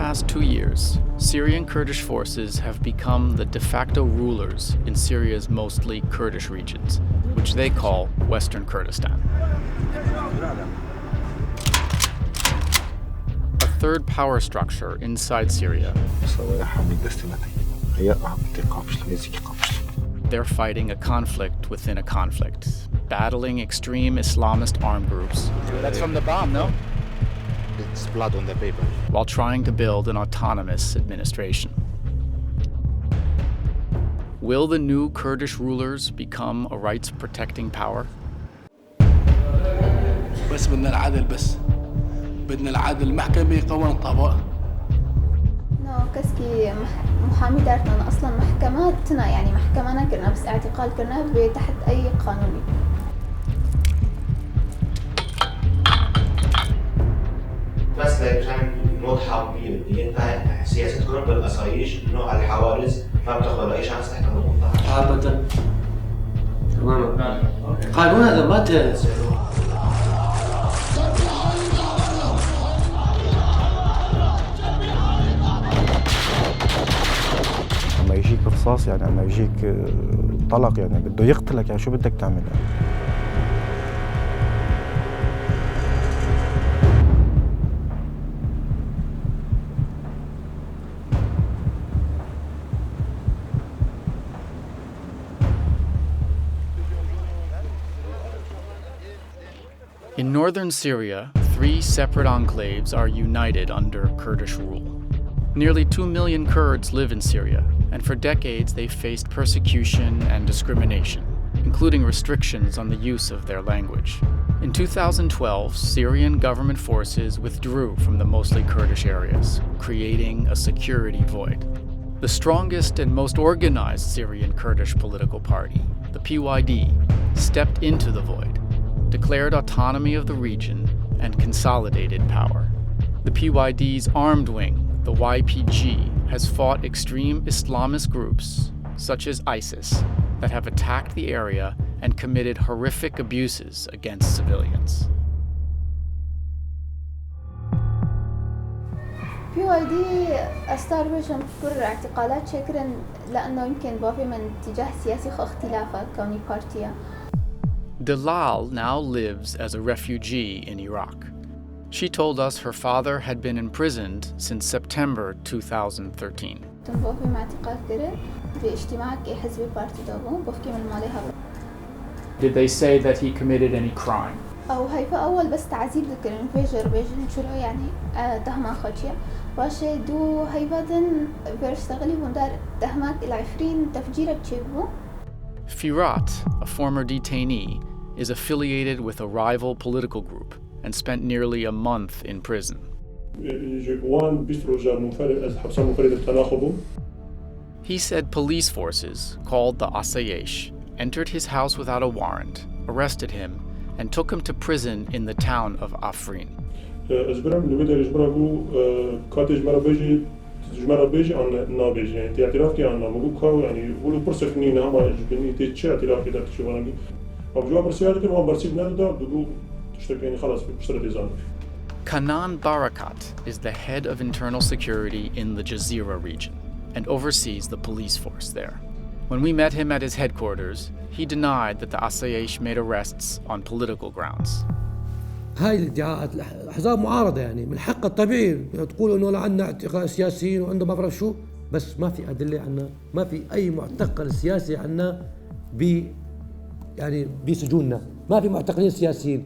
past 2 years, Syrian Kurdish forces have become the de facto rulers in Syria's mostly Kurdish regions, which they call Western Kurdistan. A third power structure inside Syria. They're fighting a conflict within a conflict, battling extreme Islamist armed groups. That's from the bomb, no? It's blood on the paper. While trying to build an autonomous administration. Will the new Kurdish rulers become a rights-protecting power? بس بدنا العدل بس. بدنا العدل المحكمة يقوم القضاء. كسكي محامي دارتنا أصلاً محكماتنا يعني محكمنا كنا بس اعتقال كنا تحت أي قانوني. بس عشان نوضحها بالدين سياستكم بالقصايش نوع الحوارز ما بتاخذ أي شانس تحت الغلطة. أبداً. تماماً. قانون هذا ما لما يجيك رصاص يعني لما يجيك طلق يعني بده يقتلك يعني شو بدك تعمل يعني. In northern Syria, 3 separate enclaves are united under Kurdish rule. Nearly 2 million Kurds live in Syria, and for decades they've faced persecution and discrimination, including restrictions on the use of their language. In 2012, Syrian government forces withdrew from the mostly Kurdish areas, creating a security void. The strongest and most organized Syrian Kurdish political party, the PYD, stepped into the void, declared autonomy of the region, and consolidated power. The PYD's armed wing, the YPG, has fought extreme Islamist groups, such as ISIS, that have attacked the area and committed horrific abuses against civilians. PYD استربشن كل اعتقالات شكرا لأنه يمكن بافي من اتجاه سياسي اختلافات كوني بارتيا. Dalal now lives as a refugee in Iraq. She told us her father had been imprisoned since September 2013. Did they say that he committed any crime? أو هيفا أول بس تعذيب ذكر انفجر بيجن شلو يعني تهما خدشيا واشي دو هيفادن بيرشتغلي وندار تهماك العفرين تفجيرك تشيبو. Firat, a former detainee, is affiliated with a rival political group and spent nearly a month in prison. He said police forces, called the Asayesh, entered his house without a warrant, arrested him, and took him to prison in the town of Afrin. Kanan Barakat is the head of internal security in the Jazeera region and oversees the police force there. When we met him at his headquarters, he denied that the Asayesh made arrests on political grounds. هاي الادعاءات احزاب معارضه يعني من حق الطبيعي تقولوا انه عندنا اعتقال سياسيين وعندنا ما بعرف شو بس ما في ادله عنا ما في اي معتقل سياسي عنا يعني بسجوننا ما في معتقلين سياسيين.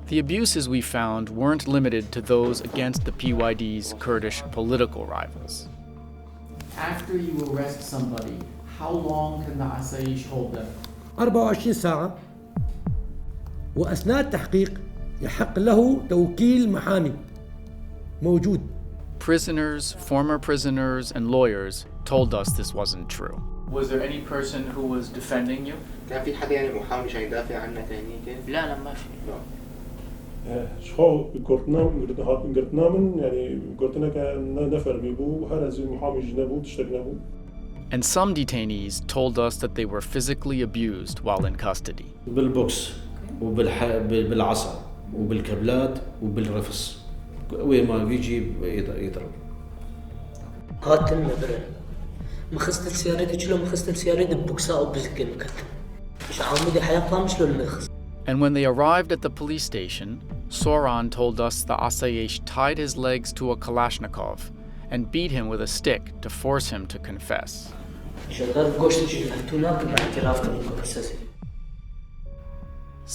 The abuses we found weren't limited to those against the PYD's Kurdish political rivals. After you arrest somebody, how long can the Asayish hold them? 24 ساعة وأثناء التحقيق يحق له توكيل محامي موجود. Prisoners, former prisoners, and lawyers told us this wasn't true. Was there any person who was defending you? كان في حدا يعني محامي عشان يدافع عنك هنيك؟ لا ما في. شخو قرتنا من يعني قرتنا كنفر بيبو هرز محامي جنبو تشتغنبو. And some detainees told us that they were physically abused while in custody. بالبوكس وبالعصا وبالكبلات وبالرفس وين ما بيجي يضرب. قاتلنا برا مخستن سيارتي شلون مخستن سيارتي ببوكسا أو بزكين مكتب مش عامودي حياة مش لون مخس. And when they arrived at the police station, Soran told us the Asayish tied his legs to a Kalashnikov and beat him with a stick to force him to confess.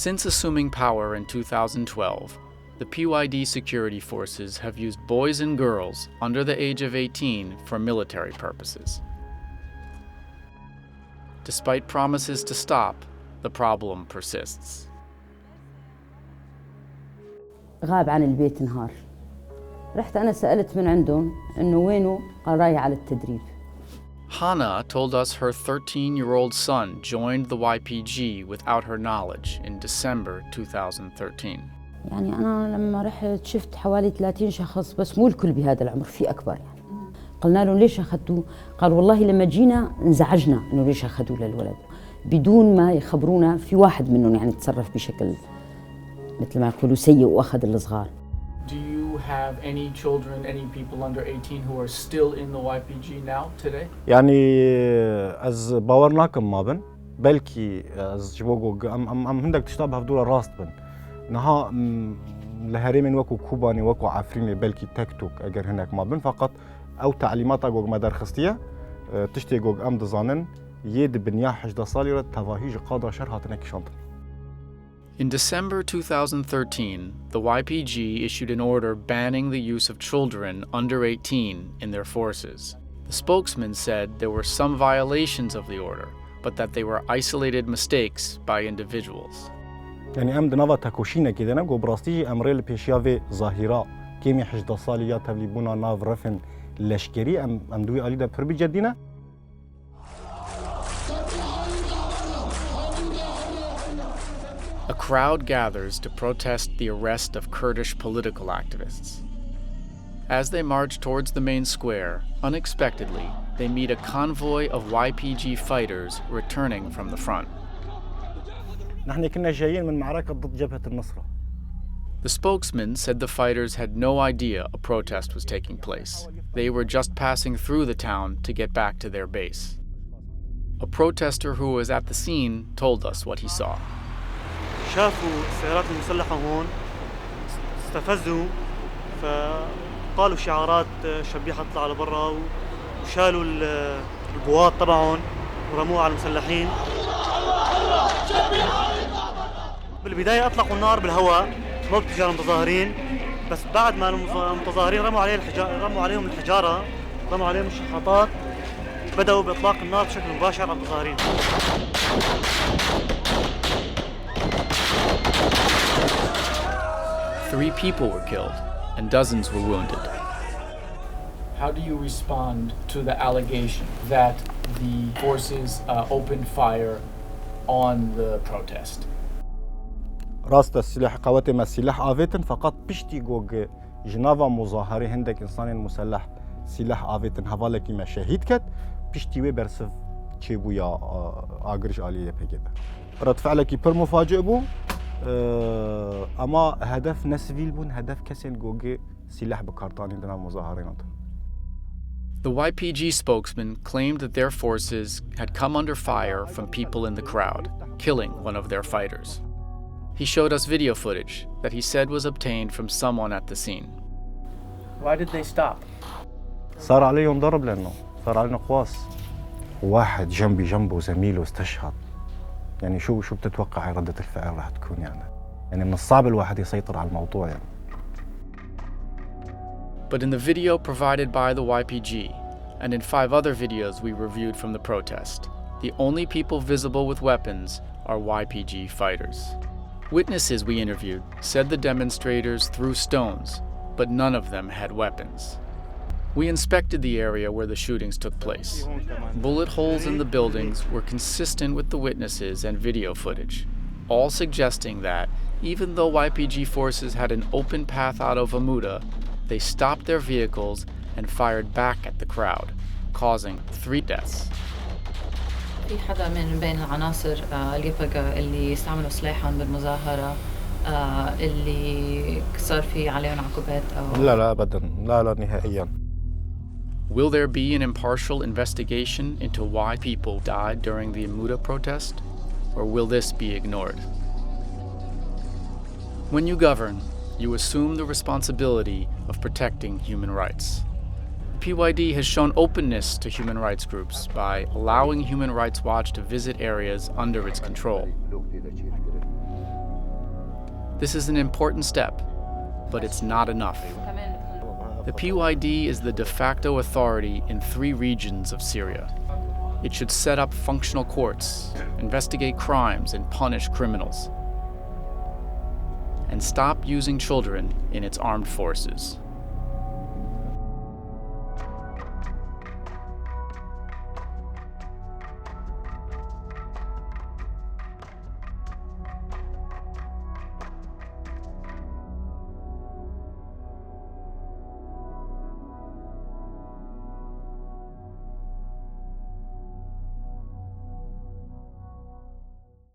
Since assuming power in 2012, the PYD security forces have used boys and girls under the age of 18 for military purposes. Despite promises to stop, the problem persists. غاب عن البيت نهار. رحت أنا سألت من عندهم إنه وينه، قال رايح على التدريب. Hana told us her 13-year-old son joined the YPG without her knowledge in December 2013. يعني أنا لما رحت شفت حوالي 30 شخص بس مو الكل بهذا العمر، في أكبر يعني. قلنا لهم ليش أخذتوه؟ قال والله لما جينا انزعجنا إنه ليش أخذوه للولد بدون ما يخبرونا. في واحد منهم يعني تصرف بشكل مثل ما يقولوا سيء وأخذ الصغار. Do you have any children, any people under 18 who are still in the YPG now today? يعني از باورناكم ما بن بلكي از جبوغو ام هندك تشتابه بدول الراست بن نها لهريمن وكو كوباني وكو عفريني بلكي تكتوك اگر هناك ما بن فقط او تعليمات اغوغ مدار خستيه تشتي غوغ ام دزانن يد بنيا 11 صاليره تواهيج قادره شرها تنك شنط. In December 2013, the YPG issued an order banning the use of children under 18 in their forces. The spokesman said there were some violations of the order, but that they were isolated mistakes by individuals. يعني ام دنافا تاكوشينا كده نغو براستيجي امريل بيشيافي ظاهره كيمي 11 صاليه تبليبونا ناف رفن لشكري ام دوي علي دا بربي جدينا. A crowd gathers to protest the arrest of Kurdish political activists. As they march towards the main square, unexpectedly, they meet a convoy of YPG fighters returning from the front. نحن كنا جايين من معركة ضد جبهة النصرة. The spokesman said the fighters had no idea a protest was taking place. They were just passing through the town to get back to their base. A protester who was at the scene told us what he saw. شافوا السيارات المسلحة هون استفزوا فقالوا شعارات شبيحة اطلع لبرا وشالوا البواط تبعهم ورموها على المسلحين. بالبداية أطلقوا النار بالهواء مو باتجاه المتظاهرين بس بعد ما المتظاهرين رموا عليهم الحجارة رموا عليهم الشحاطات بدأوا بإطلاق النار بشكل مباشر على المتظاهرين. Three people were killed and dozens were wounded. How do you respond to the allegation that the forces opened fire on the protest? راست السلاح قوات ما السلاح آفيتن فقط بشتي جوج جنافا مظاهرة هندك إنسان مسلح سلاح آفيتن هفالك ما شهيد كت بشتي وبرسف تشيبو يا آجرش عليه بهجدا رد فعلك يبر مفاجئ بو اما هدف نسفيل بون هدف كسين جوجي سلاح بكارتاني دنا مظاهرين. The YPG spokesman claimed that their forces had come under fire from people in the crowd, killing one of their fighters. He showed us video footage that he said was obtained from someone at the scene. Why did they stop? صار عليهم ضرب لأنه صار علينا قواص. واحد جنبه زميله استشهد. يعني شو بتتوقع ردة الفعل راح تكون يعني من الصعب الواحد يسيطر على الموضوع يعني. But in the video provided by the YPG and in 5 other videos we reviewed from the protest, the only people visible with weapons are YPG fighters. Witnesses we interviewed said the demonstrators threw stones, but none of them had weapons. We inspected the area where the shootings took place. Bullet holes in the buildings were consistent with the witnesses and video footage, all suggesting that even though YPG forces had an open path out of Amuda, they stopped their vehicles and fired back at the crowd, causing 3 deaths. في حدا من بين العناصر اليبقى اللي استعملوا سلاحهم بالمظاهرة اللي صار في عليهم عقوبات أو لا أبدا، لا نهائيا. Will there be an impartial investigation into why people died during the Amuda protest, or will this be ignored? When you govern, you assume the responsibility of protecting human rights. PYD has shown openness to human rights groups by allowing Human Rights Watch to visit areas under its control. This is an important step, but it's not enough. The PYD is the de facto authority in 3 regions of Syria. It should set up functional courts, investigate crimes, and punish criminals, and stop using children in its armed forces.